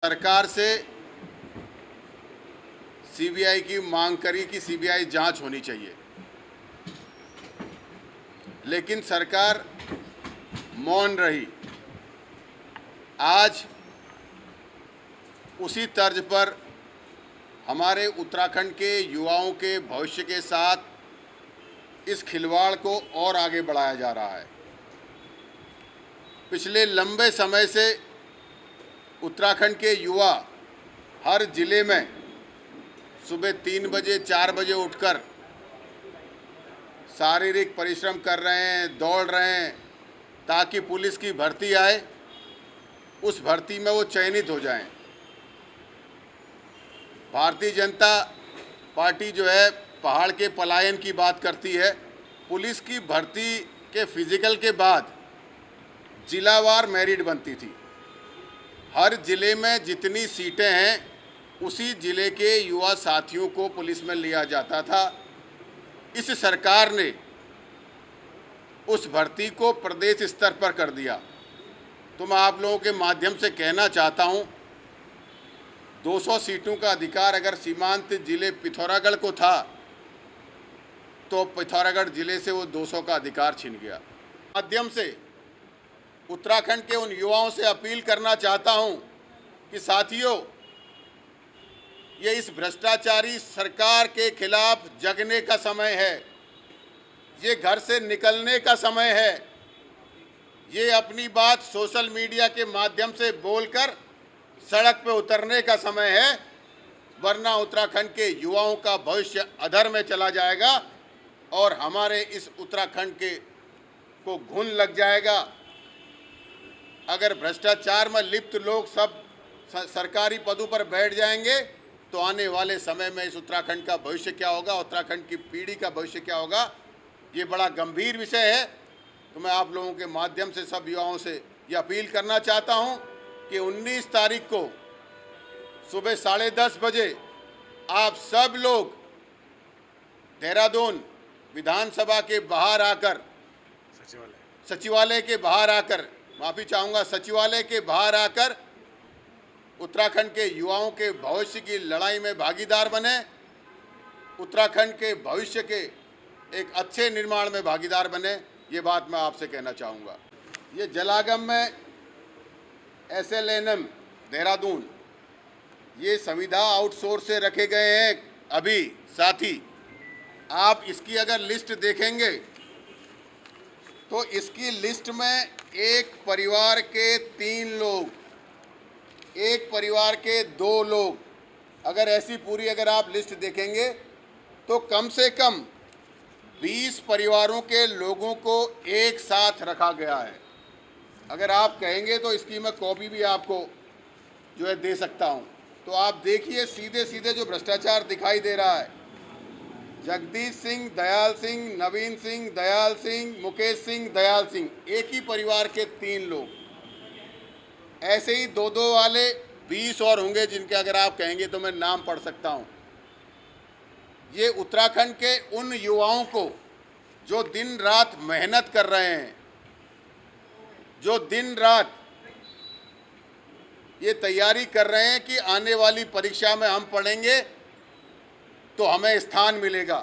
सरकार से सीबीआई की मांग करी कि सीबीआई जांच होनी चाहिए, लेकिन सरकार मौन रही। आज उसी तर्ज पर हमारे उत्तराखंड के युवाओं के भविष्य के साथ इस खिलवाड़ को और आगे बढ़ाया जा रहा है। पिछले लंबे समय से उत्तराखंड के युवा हर जिले में सुबह 3 बजे 4 बजे उठकर शारीरिक परिश्रम कर रहे हैं, दौड़ रहे हैं ताकि पुलिस की भर्ती आए, उस भर्ती में वो चयनित हो जाएं। भारतीय जनता पार्टी जो है पहाड़ के पलायन की बात करती है। पुलिस की भर्ती के फिजिकल के बाद जिलावार मेरिट बनती थी। हर जिले में जितनी सीटें हैं उसी जिले के युवा साथियों को पुलिस में लिया जाता था। इस सरकार ने उस भर्ती को प्रदेश स्तर पर कर दिया। तो मैं आप लोगों के माध्यम से कहना चाहता हूं, 200 सीटों का अधिकार अगर सीमांत जिले पिथौरागढ़ को था तो पिथौरागढ़ जिले से वो 200 का अधिकार छिन गया। माध्यम से उत्तराखंड के उन युवाओं से अपील करना चाहता हूं कि साथियों, ये इस भ्रष्टाचारी सरकार के खिलाफ जगने का समय है। ये घर से निकलने का समय है। ये अपनी बात सोशल मीडिया के माध्यम से बोलकर सड़क पे उतरने का समय है, वरना उत्तराखंड के युवाओं का भविष्य अधर में चला जाएगा और हमारे इस उत्तराखंड के को घुन लग जाएगा। अगर भ्रष्टाचार में लिप्त लोग सब सरकारी पदों पर बैठ जाएंगे तो आने वाले समय में इस उत्तराखंड का भविष्य क्या होगा, उत्तराखंड की पीढ़ी का भविष्य क्या होगा, ये बड़ा गंभीर विषय है। तो मैं आप लोगों के माध्यम से सब युवाओं से ये अपील करना चाहता हूं कि 19 तारीख को सुबह 10:30 बजे आप सब लोग देहरादून विधानसभा के बाहर आकर, सचिवालय के बाहर आकर, माफ़ी चाहूँगा, सचिवालय के बाहर आकर उत्तराखंड के युवाओं के भविष्य की लड़ाई में भागीदार बने, उत्तराखंड के भविष्य के एक अच्छे निर्माण में भागीदार बने। ये बात मैं आपसे कहना चाहूँगा। ये जलागम में SLNM देहरादून, ये संविदा आउटसोर्स से रखे गए हैं। अभी साथी आप इसकी अगर लिस्ट देखेंगे तो इसकी लिस्ट में एक परिवार के 3 लोग, एक परिवार के 2 लोग, अगर ऐसी पूरी अगर आप लिस्ट देखेंगे तो कम से कम 20 परिवारों के लोगों को एक साथ रखा गया है। अगर आप कहेंगे तो इसकी मैं कॉपी भी आपको जो है दे सकता हूं। तो आप देखिए सीधे सीधे जो भ्रष्टाचार दिखाई दे रहा है। जगदीश सिंह, दयाल सिंह, नवीन सिंह, दयाल सिंह, मुकेश सिंह, दयाल सिंह, एक ही परिवार के 3 लोग। ऐसे ही 2-2 वाले 20 और होंगे जिनके अगर आप कहेंगे तो मैं नाम पढ़ सकता हूं। ये उत्तराखंड के उन युवाओं को जो दिन रात मेहनत कर रहे हैं, जो दिन रात ये तैयारी कर रहे हैं कि आने वाली परीक्षा में हम पढ़ेंगे तो हमें स्थान मिलेगा।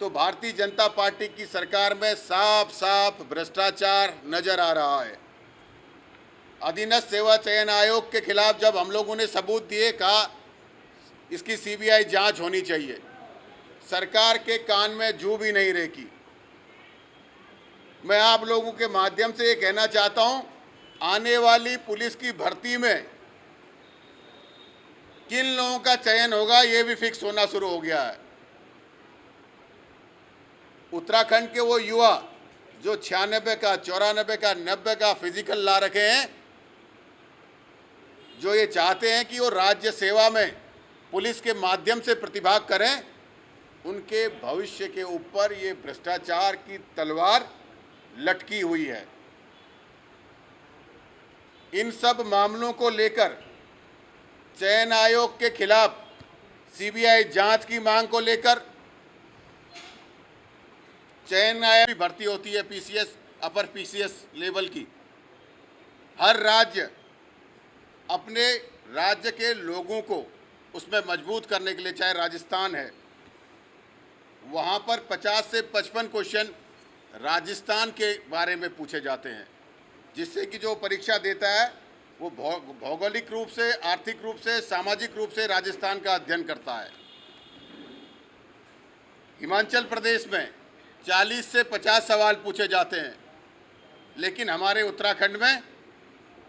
तो भारतीय जनता पार्टी की सरकार में साफ साफ भ्रष्टाचार नजर आ रहा है। अधीनस्थ सेवा चयन आयोग के खिलाफ जब हम लोगों ने सबूत दिए, कहा इसकी सीबीआई जांच होनी चाहिए, सरकार के कान में जू भी नहीं रेकी। मैं आप लोगों के माध्यम से ये कहना चाहता हूं, आने वाली पुलिस की भर्ती में किन लोगों का चयन होगा ये भी फिक्स होना शुरू हो गया है। उत्तराखंड के वो युवा जो 96 का, 94 का, 90 का फिजिकल ला रखे हैं, जो ये चाहते हैं कि वो राज्य सेवा में पुलिस के माध्यम से प्रतिभाग करें, उनके भविष्य के ऊपर ये भ्रष्टाचार की तलवार लटकी हुई है। इन सब मामलों को लेकर चयन आयोग के खिलाफ सीबीआई जांच की मांग को लेकर चयन आयोग की भर्ती होती है PCS, अपर PCS लेवल की। हर राज्य अपने राज्य के लोगों को उसमें मजबूत करने के लिए, चाहे राजस्थान है, वहाँ पर 50 से 55 क्वेश्चन राजस्थान के बारे में पूछे जाते हैं, जिससे कि जो परीक्षा देता है वो भौगोलिक रूप से, आर्थिक रूप से, सामाजिक रूप से राजस्थान का अध्ययन करता है। हिमाचल प्रदेश में 40 से 50 सवाल पूछे जाते हैं, लेकिन हमारे उत्तराखंड में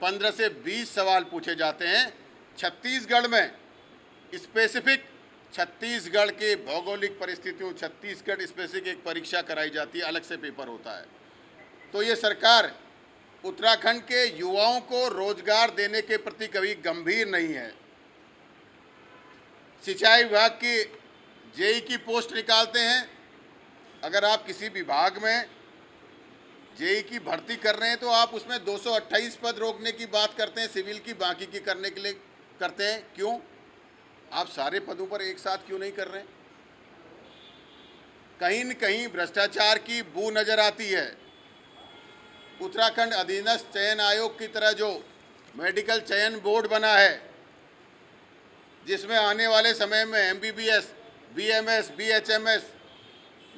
15 से 20 सवाल पूछे जाते हैं। छत्तीसगढ़ में स्पेसिफिक, छत्तीसगढ़ के भौगोलिक परिस्थितियों, छत्तीसगढ़ स्पेसिफिक एक परीक्षा कराई जाती है, अलग से पेपर होता है। तो ये सरकार उत्तराखंड के युवाओं को रोजगार देने के प्रति कभी गंभीर नहीं है। सिंचाई विभाग की जेई की पोस्ट निकालते हैं, अगर आप किसी विभाग में जेई की भर्ती कर रहे हैं तो आप उसमें 228 पद रोकने की बात करते हैं, सिविल की बाकी की करने के लिए करते हैं। क्यों? आप सारे पदों पर एक साथ क्यों नहीं कर रहे हैं? कहीं न कहीं भ्रष्टाचार की बू नजर आती है। उत्तराखंड अधीनस्थ चयन आयोग की तरह जो मेडिकल चयन बोर्ड बना है, जिसमें आने वाले समय में एमबीबीएस, बीएमएस, बीएचएमएस,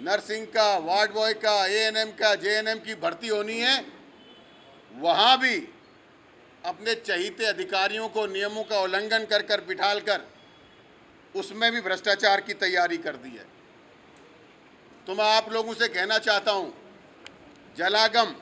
नर्सिंग का, वार्ड बॉय का, एएनएम का, जेएनएम की भर्ती होनी है, वहाँ भी अपने चहीते अधिकारियों को नियमों का उल्लंघन कर कर बिठाल कर उसमें भी भ्रष्टाचार की तैयारी कर दी है। तो मैं आप लोगों से कहना चाहता हूँ, जलागम